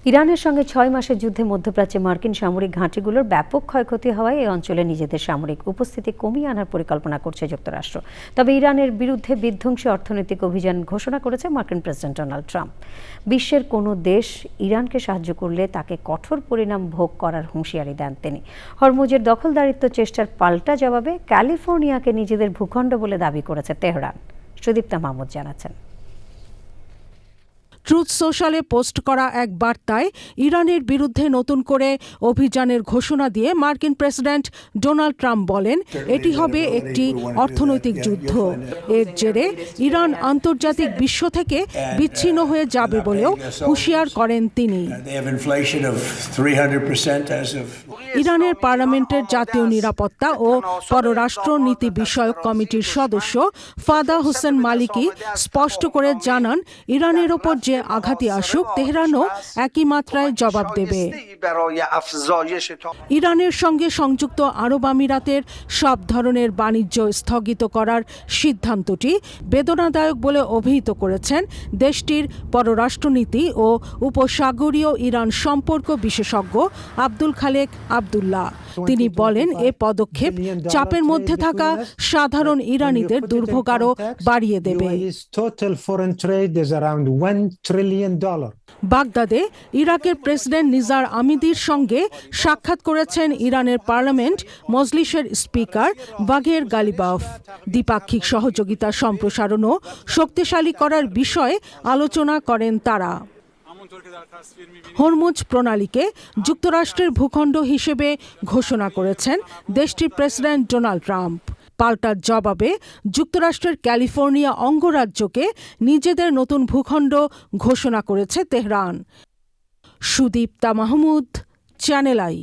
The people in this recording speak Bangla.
ইরানের সঙ্গে ৬ মাসের যুদ্ধে মধ্যপ্রাচ্যে মার্কিন সামরিক ঘাঁটিগুলোর ব্যাপক ক্ষয়ক্ষতি হওয়ায় এই অঞ্চলে নিজেদের সামরিক উপস্থিতি কমিয়ে আনার পরিকল্পনা করছে যুক্তরাষ্ট্র। তবে ইরানের বিরুদ্ধে বিধ্বংসী অর্থনৈতিক অভিযান ঘোষণা করেছে মার্কিন প্রেসিডেন্ট ডোনাল্ড ট্রাম্প। বিশ্বের কোনো দেশ ইরানকে সাহায্য করলে তাকে কঠোর পরিণাম ভোগ করার হুঁশিয়ারি দেন তিনি। হরমুজের দখলদারিত্ব চেষ্টার পাল্টা জবাবে ক্যালিফোর্নিয়াকে নিজেদের ভূখণ্ড বলে দাবি করেছে তেহরান। সুদীপ্তা মাহমুদ জানাচ্ছেন। ট্রুথ সোশ্যালে পোস্ট করা এক বার্তায় ইরানের বিরুদ্ধে নতুন করে অভিযানের ঘোষণা দিয়ে মার্কিন প্রেসিডেন্ট ডোনাল্ড ট্রাম্প বলেন, এটি হবে একটি অর্থনৈতিক যুদ্ধ। এর জেরে ইরান আন্তর্জাতিক বিশ্ব থেকে বিচ্ছিন্ন হয়ে যাবে বলেও হুঁশিয়ার করেন তিনি। ইরানের পার্লামেন্টের জাতীয় নিরাপত্তা ও পররাষ্ট্র নীতি বিষয়ক কমিটির সদস্য ফাদা হোসেন মালিকি স্পষ্ট করে জানান, ইরানের ওপর যে আঘাতই আসুক তেহরানও একই মাত্রায় জবাব দেবে। ইরানের সঙ্গে সংযুক্ত আরব আমিরাতের সব ধরনের বাণিজ্য স্থগিত করার সিদ্ধান্তটি বেদনাদায়ক বলে অভিহিত করেছেন দেশটির পররাষ্ট্রনীতি ও উপসাগরীয় ইরান সম্পর্ক বিশেষজ্ঞ আব্দুল খালেক আব্দুল্লাহ। তিনি বলেন, এ পদক্ষেপ চাপের মধ্যে থাকা সাধারণ ইরানিদের দুর্ভোগ আরও বাড়িয়ে দেবে। বাগদাদে ইরাকের প্রেসিডেন্ট নিজার আমিদির সঙ্গে সাক্ষাৎ করেছেন ইরানের পার্লামেন্ট মজলিসের স্পিকার বাঘের গালিবাফ। দ্বিপাক্ষিক সহযোগিতা সম্প্রসারণ ও শক্তিশালী করার বিষয়ে আলোচনা করেন তারা। হরমুজ প্রণালীকে যুক্তরাষ্ট্রের ভূখণ্ড হিসেবে ঘোষণা করেছেন দেশটির প্রেসিডেন্ট ডোনাল্ড ট্রাম্প। পাল্টা জবাবে যুক্তরাষ্ট্রের ক্যালিফোর্নিয়া অঙ্গরাজ্যকে নিজেদের নতুন ভূখণ্ড ঘোষণা করেছে Tehran. Sudipta Mahmud, channel I.